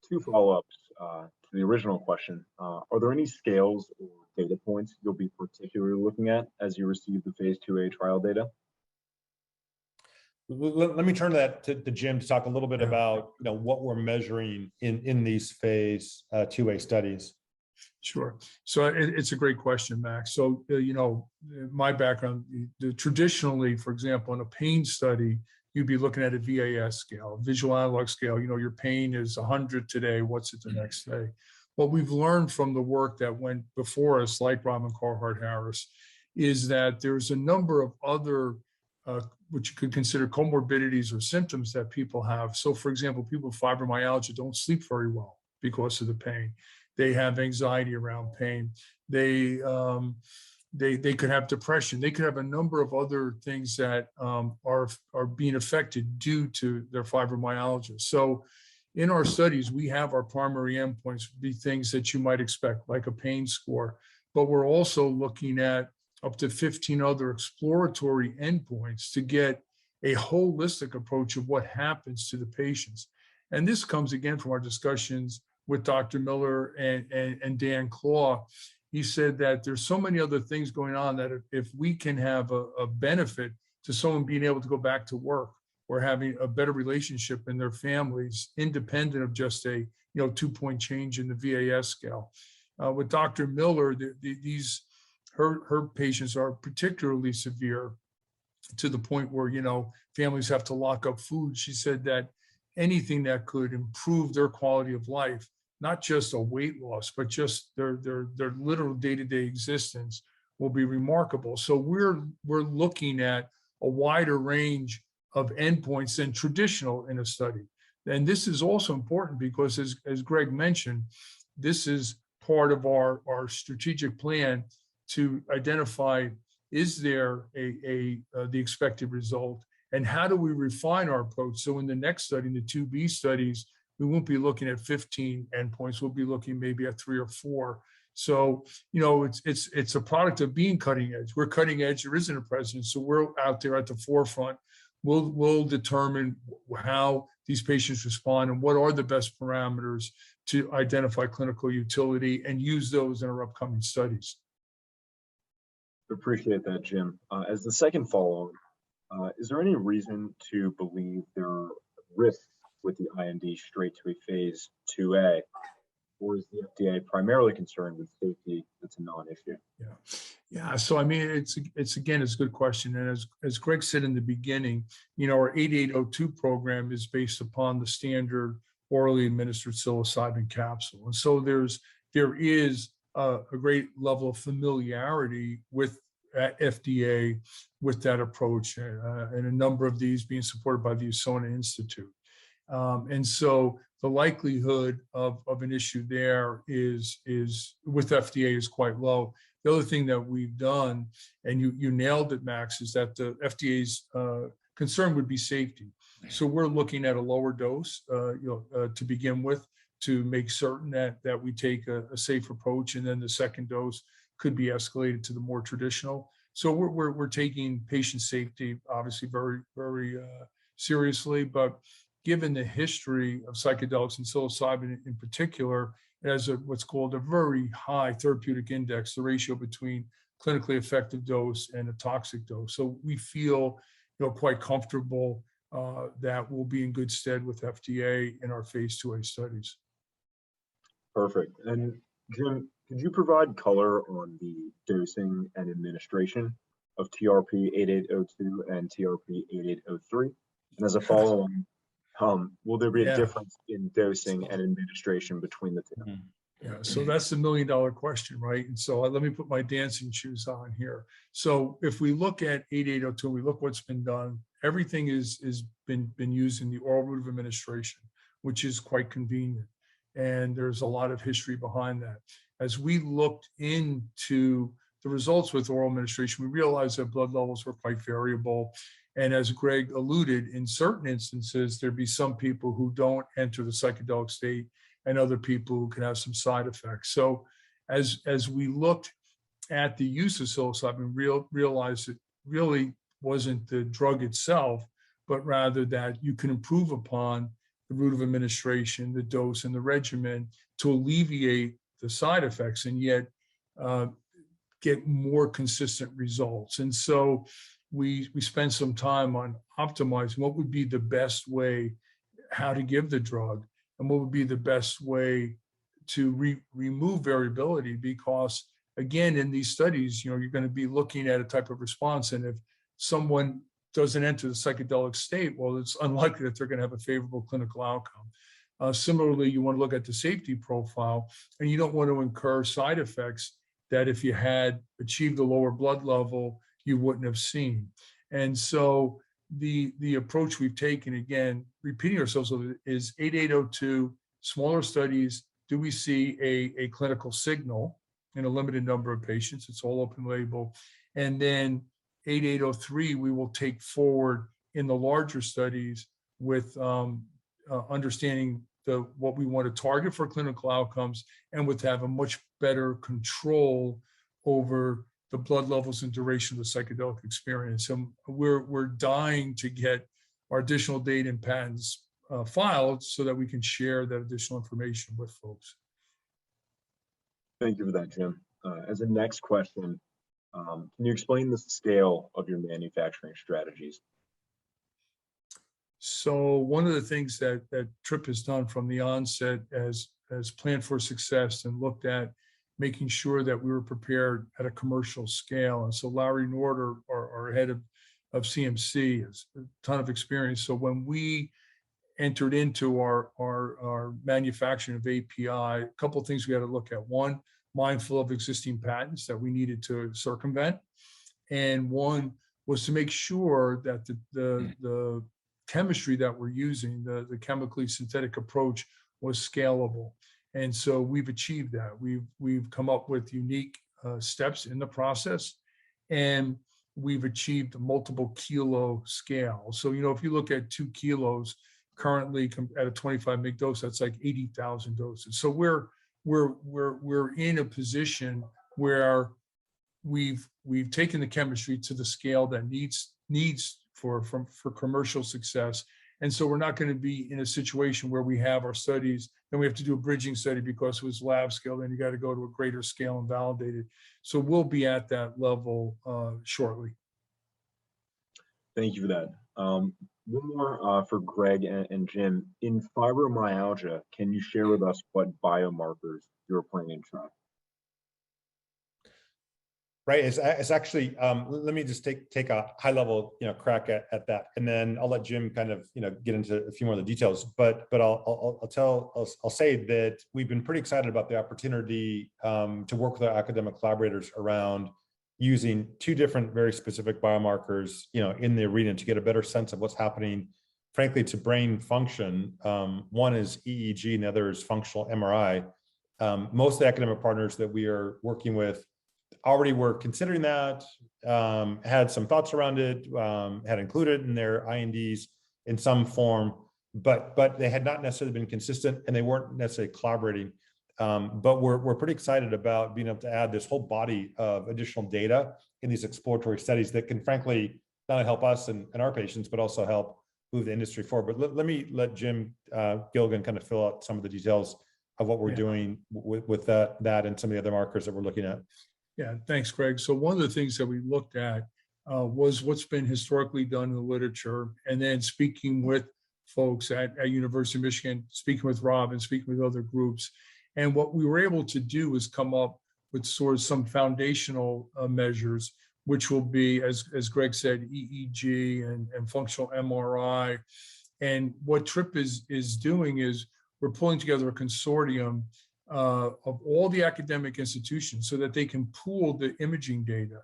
2 follow-ups to the original question. Are there any scales or data points you'll be particularly looking at as you receive the phase 2A trial data? Let me turn that to Jim to talk a little bit about what we're measuring in these phase 2A studies. Sure. So it's a great question, Max. So, my background, traditionally, for example, in a pain study, you'd be looking at a VAS scale, visual analog scale. Your pain is 100 today. What's it the next day? What we've learned from the work that went before us, like Conrad Harris, is that there's a number of other which you could consider comorbidities or symptoms that people have. So, for example, people with fibromyalgia don't sleep very well because of the pain. They have anxiety around pain. They could have depression. They could have a number of other things that are being affected due to their fibromyalgia. So in our studies, we have our primary endpoints be things that you might expect, like a pain score, but we're also looking at up to 15 other exploratory endpoints to get a holistic approach of what happens to the patients. And this comes again from our discussions with Dr. Miller and Dan Claw. He said that there's so many other things going on that if we can have a benefit to someone being able to go back to work or having a better relationship in their families, independent of just a 2-point change in the VAS scale. With Dr. Miller, her patients are particularly severe to the point where families have to lock up food. She said that anything that could improve their quality of life, not just a weight loss, but just their literal day-to-day existence, will be remarkable. So we're looking at a wider range of endpoints than traditional in a study. And this is also important because, as Greg mentioned, this is part of our strategic plan to identify, is there the expected result, and how do we refine our approach? So in the next study, in the 2B studies, we won't be looking at 15 endpoints. We'll be looking maybe at 3 or 4. So, it's a product of being cutting edge. We're cutting edge. There isn't a precedent. So we're out there at the forefront. We'll determine how these patients respond and what are the best parameters to identify clinical utility and use those in our upcoming studies. Appreciate that, Jim. As the second follow-on, is there any reason to believe there are risks with the IND straight to a phase 2A, or is the FDA primarily concerned with safety? That's a non-issue. Yeah. So I mean, it's a good question. And as Greg said in the beginning, our 8802 program is based upon the standard orally administered psilocybin capsule, and so there is a great level of familiarity with FDA with that approach, and a number of these being supported by the USONA Institute. And so the likelihood of an issue there is with FDA is quite low. The other thing that we've done, and you nailed it, Max, is that the FDA's concern would be safety. So we're looking at a lower dose, to begin with, to make certain that we take a safe approach, and then the second dose could be escalated to the more traditional. So we're taking patient safety obviously very, very seriously, but given the history of psychedelics and psilocybin in particular, it has what's called a very high therapeutic index, the ratio between clinically effective dose and a toxic dose. So we feel quite comfortable that we'll be in good stead with FDA in our phase 2A studies. Perfect. And Jim, could you provide color on the dosing and administration of TRP 8802 and TRP 8803? And as a follow-on, will there be a difference in dosing and administration between the two? Yeah, so that's the $1 million question, right? And so let me put my dancing shoes on here. So if we look at 8802, we look what's been done, everything is been used in the oral route of administration, which is quite convenient. And there's a lot of history behind that. As we looked into the results with oral administration, we realized that blood levels were quite variable. And as Greg alluded, in certain instances, there'd be some people who don't enter the psychedelic state and other people who can have some side effects. So as we looked at the use of psilocybin, realized it really wasn't the drug itself, but rather that you can improve upon the route of administration, the dose, and the regimen to alleviate the side effects and yet get more consistent results. And so we spent some time on optimizing what would be the best way, how to give the drug, and what would be the best way to remove variability. Because again, in these studies, you're going to be looking at a type of response, and if someone doesn't enter the psychedelic state, well, it's unlikely that they're going to have a favorable clinical outcome. Similarly, you want to look at the safety profile, and you don't want to incur side effects that if you had achieved a lower blood level, you wouldn't have seen. And so the approach we've taken, again, repeating ourselves, is 8802, smaller studies. Do we see a clinical signal in a limited number of patients? It's all open label. And then 8803, we will take forward in the larger studies with understanding what we want to target for clinical outcomes, and with have a much better control over the blood levels and duration of the psychedelic experience. And we're dying to get our additional data and patents filed so that we can share that additional information with folks. Thank you for that, Jim. As a next question, can you explain the scale of your manufacturing strategies? So one of the things that Tryp has done from the onset as planned for success and looked at making sure that we were prepared at a commercial scale. And so Larry Norder, our head of CMC, has a ton of experience. So when we entered into our manufacturing of API, a couple of things we had to look at. One, mindful of existing patents that we needed to circumvent. And one was to make sure that the chemistry that we're using, the chemically synthetic approach, was scalable. And so we've achieved that. We've come up with unique steps in the process, and we've achieved multiple kilo scale. So, if you look at 2 kilos currently at a 25 mg dose, that's like 80,000 doses. So we're in a position where we've taken the chemistry to the scale that needs for commercial success. And so we're not going to be in a situation where we have our studies, then we have to do a bridging study because it was lab scale, then you got to go to a greater scale and validate it. So we'll be at that level shortly. Thank you for that. One more for Greg and Jim. In fibromyalgia, can you share with us what biomarkers you're planning to try? Right. It's actually, let me just take a high level, crack at that, and then I'll let Jim kind of, get into a few more of the details. But I'll say that we've been pretty excited about the opportunity to work with our academic collaborators around using 2 different very specific biomarkers, in the arena to get a better sense of what's happening, frankly, to brain function. One is EEG and the other is functional MRI. Most of the academic partners that we are working with already were considering that, had some thoughts around it, had included in their INDs in some form, but they had not necessarily been consistent and they weren't necessarily collaborating. But we're pretty excited about being able to add this whole body of additional data in these exploratory studies that can frankly not only help us and our patients, but also help move the industry forward. But let me let Jim Gilligan kind of fill out some of the details of what we're doing with that and some of the other markers that we're looking at. Yeah, thanks, Greg. So one of the things that we looked at was what's been historically done in the literature, and then speaking with folks at University of Michigan, speaking with Rob and speaking with other groups. And what we were able to do is come up with sort of some foundational measures, which will be, as Greg said, EEG and functional MRI. And what Tryp is doing is we're pulling together a consortium of all the academic institutions so that they can pool the imaging data.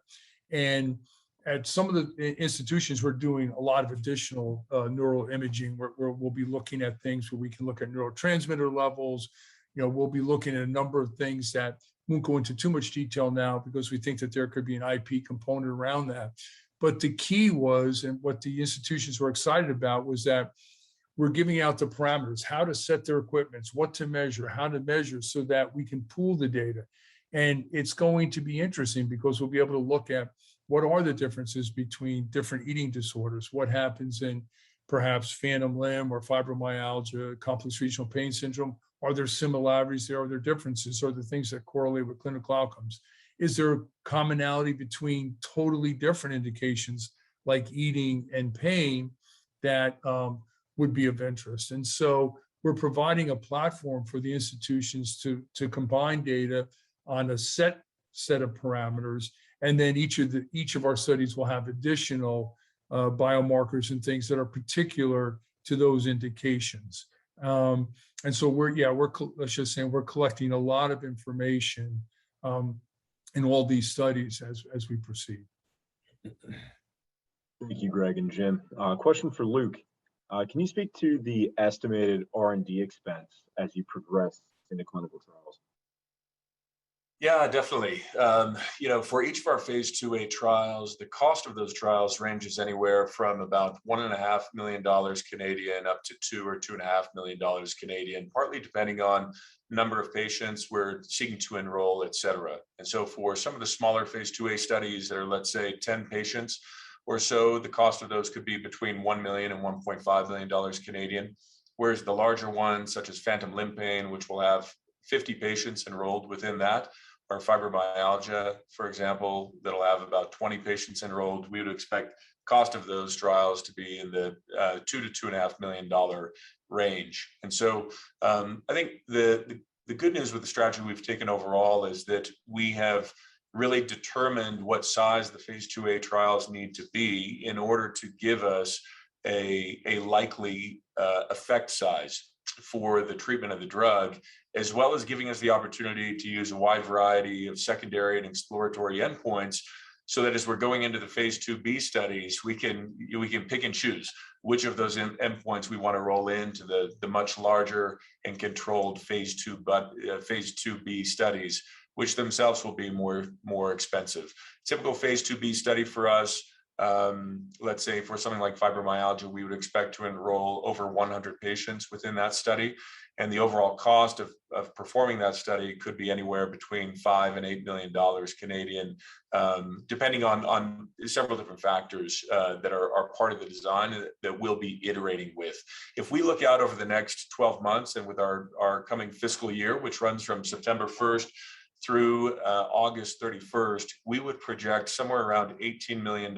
And at some of the institutions, we're doing a lot of additional neural imaging where we'll be looking at things where we can look at neurotransmitter levels. We'll be looking at a number of things that won't go into too much detail now because we think that there could be an IP component around that. But the key was, and what the institutions were excited about, was that we're giving out the parameters, how to set their equipments, what to measure, how to measure, so that we can pool the data. And it's going to be interesting because we'll be able to look at what are the differences between different eating disorders, what happens in perhaps phantom limb or fibromyalgia, complex regional pain syndrome. Are there similarities there? Are there differences? Are there things that correlate with clinical outcomes? Is there commonality between totally different indications like eating and pain that would be of interest? And so we're providing a platform for the institutions to combine data on a set of parameters. And then each of our studies will have additional biomarkers and things that are particular to those indications. And so we're collecting a lot of information in all these studies as we proceed. Thank you, Greg and Jim. Question for Luke. Can you speak to the estimated R&D expense as you progress into clinical trials? Yeah, definitely. For each of our phase 2A trials, the cost of those trials ranges anywhere from about $1.5 million Canadian up to $2 or $2.5 million Canadian, partly depending on number of patients we're seeking to enroll, et cetera. And so for some of the smaller phase 2A studies that are, let's say, 10 patients or so, the cost of those could be between $1 million and $1.5 million Canadian. Whereas the larger ones, such as phantom limb pain, which will have 50 patients enrolled within that, or fibromyalgia, for example, that'll have about 20 patients enrolled, we would expect cost of those trials to be in the $2 to $2.5 million range. And so I think the good news with the strategy we've taken overall is that we have really determined what size the phase 2A trials need to be in order to give us a likely effect size for the treatment of the drug, as well as giving us the opportunity to use a wide variety of secondary and exploratory endpoints, so that as we're going into the phase 2B studies, we can pick and choose which of those endpoints we want to roll into the much larger and controlled phase 2B studies, which themselves will be more expensive. Typical phase 2B study for us, let's say for something like fibromyalgia, we would expect to enroll over 100 patients within that study. And the overall cost of performing that study could be anywhere between $5 and $8 million Canadian, depending on several different factors that are part of the design that we'll be iterating with. If we look out over the next 12 months and with our coming fiscal year, which runs from September 1st through August 31st, we would project somewhere around $18 million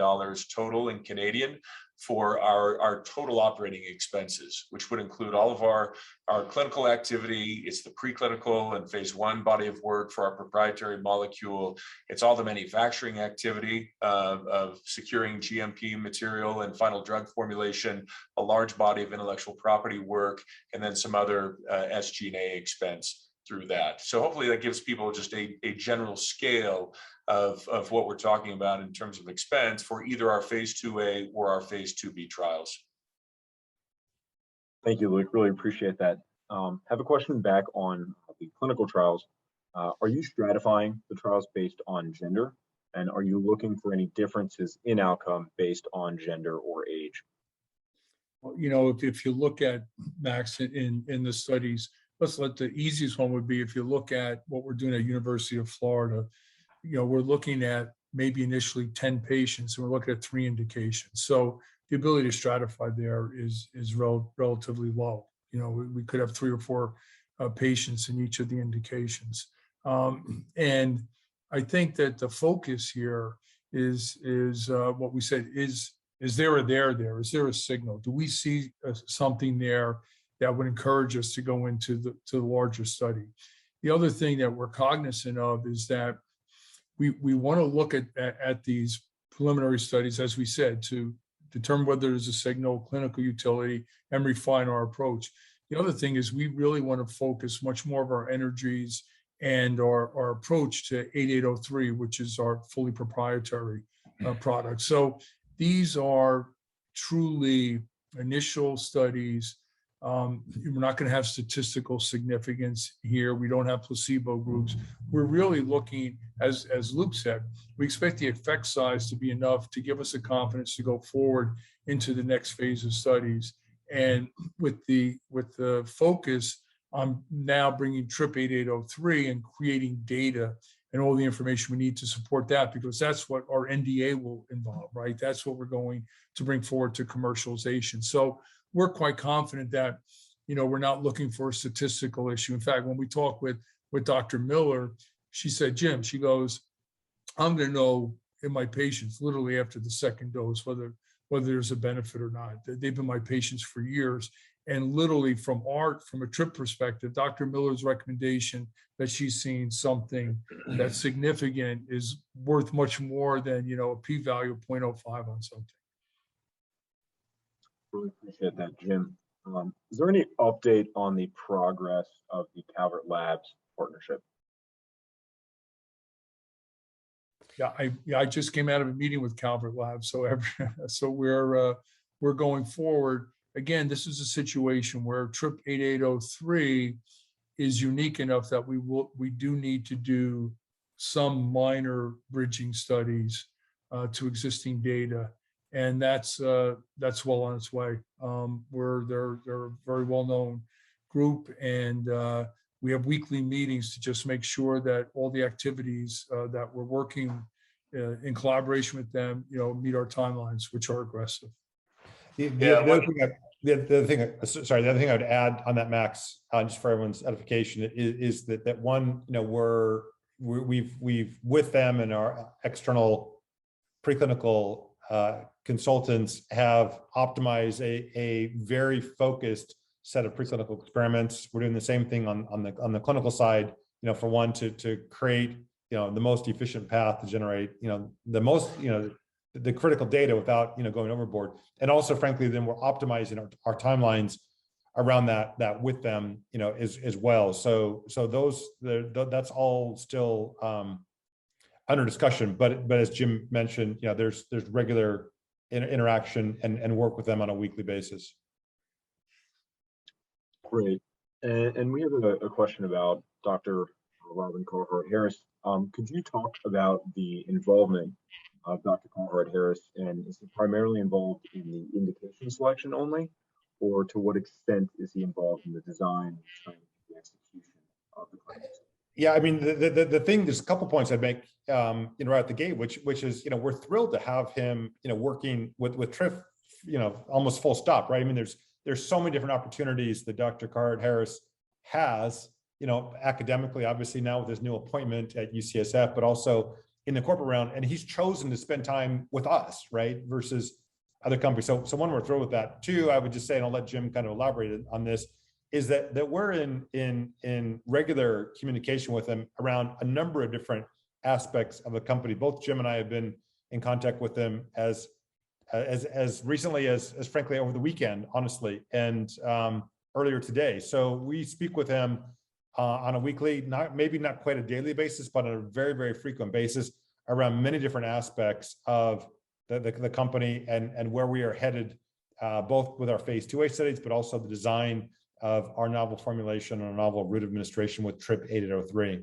total in Canadian for our total operating expenses, which would include all of our clinical activity. It's the preclinical and phase 1 body of work for our proprietary molecule. It's all the manufacturing activity of securing GMP material and final drug formulation, a large body of intellectual property work, and then some other SG&A expense through that. So hopefully that gives people just a general scale of what we're talking about in terms of expense for either our phase 2A or our phase 2B trials. Thank you, Luke. Really appreciate that. Have a question back on the clinical trials. Are you stratifying the trials based on gender? And are you looking for any differences in outcome based on gender or age? Well, if you look at, Max, in the studies, the easiest one would be if you look at what we're doing at University of Florida. We're looking at maybe initially 10 patients, and we're looking at 3 indications. So the ability to stratify there is relatively low. We could have 3 or 4 patients in each of the indications. And I think that the focus here is what we said, is there a there? Is there a signal? Do we see something there that would encourage us to go into the larger study? The other thing that we're cognizant of is that we want to look at these preliminary studies, as we said, to determine whether there's a signal, clinical utility, and refine our approach. The other thing is we really want to focus much more of our energies and our approach to 8803, which is our fully proprietary product. So these are truly initial studies. We're not going to have statistical significance here. We don't have placebo groups. We're really looking, as Luke said, we expect the effect size to be enough to give us the confidence to go forward into the next phase of studies. And with the focus on now bringing Tryp 8803 and creating data and all the information we need to support that, because that's what our NDA will involve, right? That's what we're going to bring forward to commercialization. So we're quite confident that, we're not looking for a statistical issue. In fact, when we talk with Dr. Miller, she said, Jim, she goes, I'm going to know in my patients literally after the second dose whether there's a benefit or not. They've been my patients for years. And literally from a Tryp perspective, Dr. Miller's recommendation that she's seen something that's significant is worth much more than, a p-value of 0.05 on something. Really appreciate that, Jim. Is there any update on the progress of the Calvert Labs partnership? Yeah, I just came out of a meeting with Calvert Labs, so we're going forward. Again, this is a situation where Tryp 8803 is unique enough that we do need to do some minor bridging studies to existing data, and that's well on its way. They're a very well-known group, and we have weekly meetings to just make sure that all the activities that we're working in collaboration with them, meet our timelines, which are aggressive. The other thing I would add on that, Max, just for everyone's edification, is that one, we've with them and our external preclinical consultants have optimized a very focused set of preclinical experiments. We're doing the same thing on the clinical side, for one, to create, the most efficient path to generate, the most, the critical data without, going overboard. And also, frankly, then we're optimizing our timelines around that with them, as well. So that's all still under discussion, but as Jim mentioned, there's regular interaction and work with them on a weekly basis. Great. And we have a question about Dr. Robin Conrad Harris. Could you talk about the involvement of Dr. Conrad Harris, and is he primarily involved in the indication selection only, or to what extent is he involved in the design and the execution of the clinics? Yeah, I mean, the thing, there's a couple points I'd make, right at the gate, which is, we're thrilled to have him, working with Tryp, almost full stop, right? I mean, there's so many different opportunities that Dr. Conrad Harris has, academically, obviously now with his new appointment at UCSF, but also in the corporate realm, and he's chosen to spend time with us, right, versus other companies. So one, we're thrilled with that. Two, I would just say, and I'll let Jim kind of elaborate on this, is that we're in regular communication with him around a number of different aspects of the company. Both Jim and I have been in contact with him as recently as frankly over the weekend, honestly, and earlier today. So we speak with him on a weekly, maybe not quite a daily basis, but on a very, very frequent basis around many different aspects of the company and where we are headed, both with our phase 2A studies, but also the design of our novel formulation and a novel route of administration with Tryp 8803.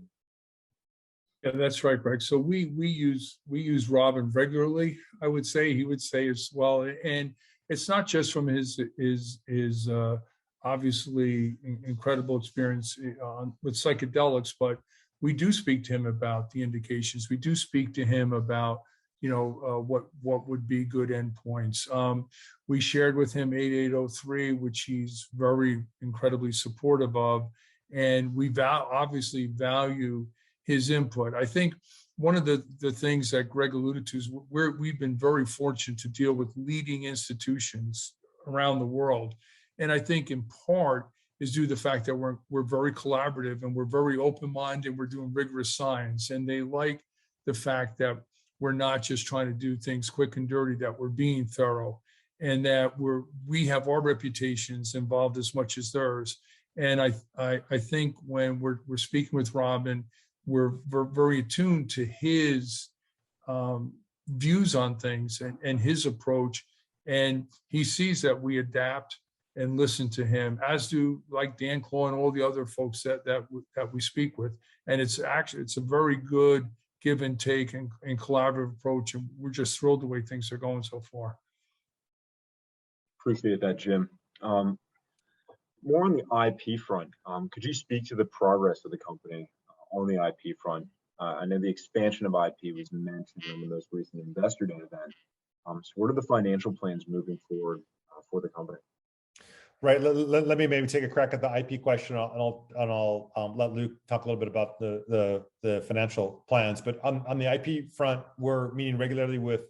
Yeah, that's right, Greg. So we use Robin regularly, I would say. He would say as well, and it's not just from his obviously incredible experience with psychedelics, but we do speak to him about the indications. We do speak to him about what would be good endpoints. We shared with him 8803, which he's very incredibly supportive of, and we obviously value his input. I think one of the things that Greg alluded to is we've been very fortunate to deal with leading institutions around the world. And I think in part is due to the fact that we're very collaborative and we're very open-minded, we're doing rigorous science, and they like the fact that we're not just trying to do things quick and dirty, that we're being thorough, and that we have our reputations involved as much as theirs. And I think when we're speaking with Robin, we're very attuned to his views on things and his approach, and he sees that we adapt and listen to him, as do like Dan Claw and all the other folks that we speak with. And it's a very good give and take and collaborative approach, and we're just thrilled the way things are going so far. Appreciate that, Jim. More on the IP front, could you speak to the progress of the company on the IP front? I know the expansion of IP was mentioned in the most recent Investor Day event. So what are the financial plans moving forward for the company? Right. Let me maybe take a crack at the IP question, and I'll let Luke talk a little bit about the financial plans. But on the IP front, we're meeting regularly with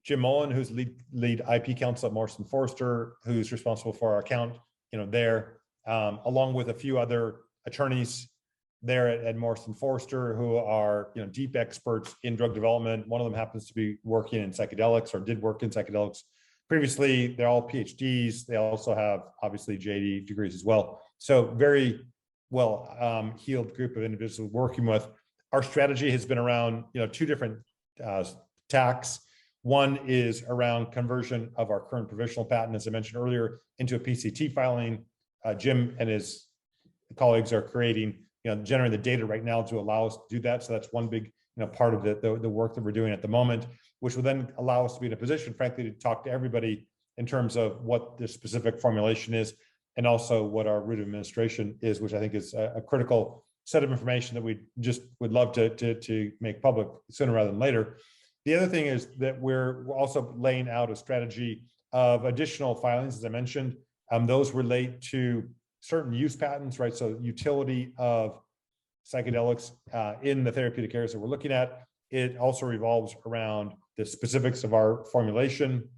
Jim Mullen, who's lead IP counsel at Morrison Foerster, who's responsible for our account, there, along with a few other attorneys there at Morrison Foerster, who are deep experts in drug development. One of them happens to be working in psychedelics, or did work in psychedelics previously. They're all PhDs. They also have obviously JD degrees as well. So very well heeled group of individuals we're working with. Our strategy has been around two different tacks. One is around conversion of our current provisional patent, as I mentioned earlier, into a PCT filing. Jim and his colleagues are creating generating the data right now to allow us to do that. So that's one big, part of the work that we're doing at the moment, which will then allow us to be in a position, frankly, to talk to everybody in terms of what the specific formulation is, and also what our route of administration is, which I think is a critical set of information that we just would love to make public sooner rather than later. The other thing is that we're also laying out a strategy of additional filings, as I mentioned. Those relate to certain use patents, right? So utility of psychedelics in the therapeutic areas that we're looking at. It also revolves around the specifics of our formulation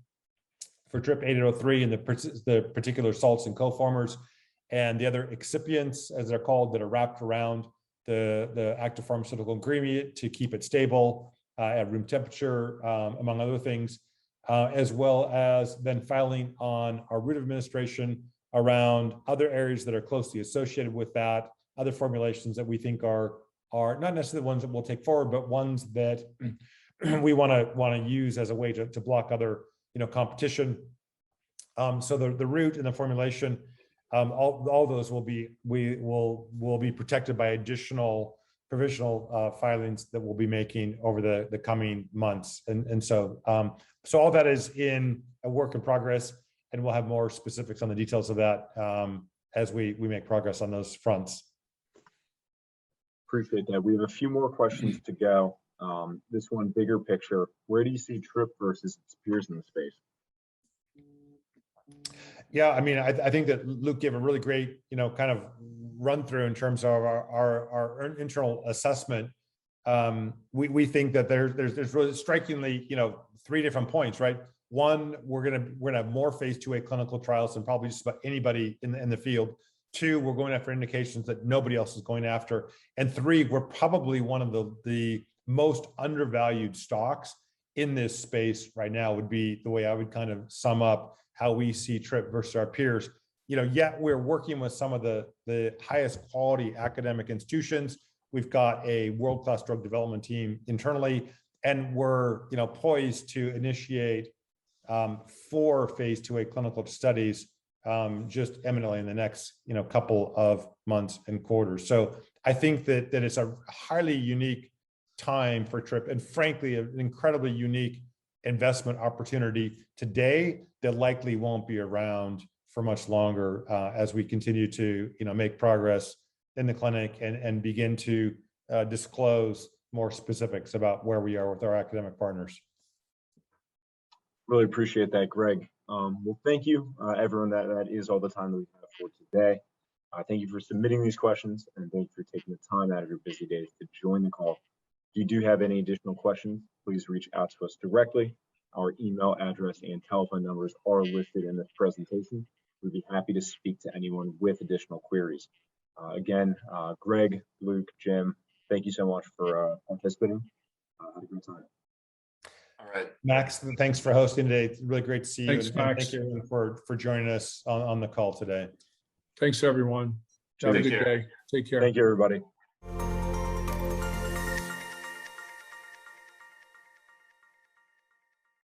for Tryp 8803 and the particular salts and coformers, and the other excipients, as they're called, that are wrapped around the active pharmaceutical ingredient to keep it stable at room temperature, among other things, as well as then filing on our route of administration around other areas that are closely associated with that, other formulations that we think are not necessarily the ones that we'll take forward, but ones that we want to use as a way to block other competition. So the route and the formulation, all those will be protected by additional provisional filings that we'll be making over the coming months, and so all that is in a work in progress, and we'll have more specifics on the details of that as we make progress on those fronts. Appreciate that. We have a few more questions to go. This one, bigger picture. Where do you see Tryp versus its peers in the space? Yeah, I mean, I think that Luke gave a really great, kind of run through in terms of our internal assessment. We think that there's really strikingly, 3 different points, right? One, we're gonna have more phase 2A clinical trials than probably just about anybody in the field. 2, we're going after indications that nobody else is going after. And 3, we're probably one of the most undervalued stocks in this space right now, would be the way I would kind of sum up how we see Tryp versus our peers. Yet we're working with some of the highest quality academic institutions. We've got a world-class drug development team internally, and we're poised to initiate 4 phase 2A clinical studies just imminently in the next couple of months and quarters. So I think that it's a highly unique time for Tryp, and frankly an incredibly unique investment opportunity today that likely won't be around for much longer as we continue to make progress in the clinic and begin to disclose more specifics about where we are with our academic partners. Really appreciate that, Greg. Well, thank you, everyone. That is all the time that we have for today. Thank you for submitting these questions, and thank you for taking the time out of your busy days to join the call. If you do have any additional questions, please reach out to us directly. Our email address and telephone numbers are listed in this presentation. We'd be happy to speak to anyone with additional queries. Again, Greg, Luke, Jim, thank you so much for participating. Have a good time. All right. Max, thanks for hosting today. It's really great to see you. Thanks, and Max. thank you everyone for joining us on the call today. Thanks, everyone. Have a good day. Take care. Thank you, everybody.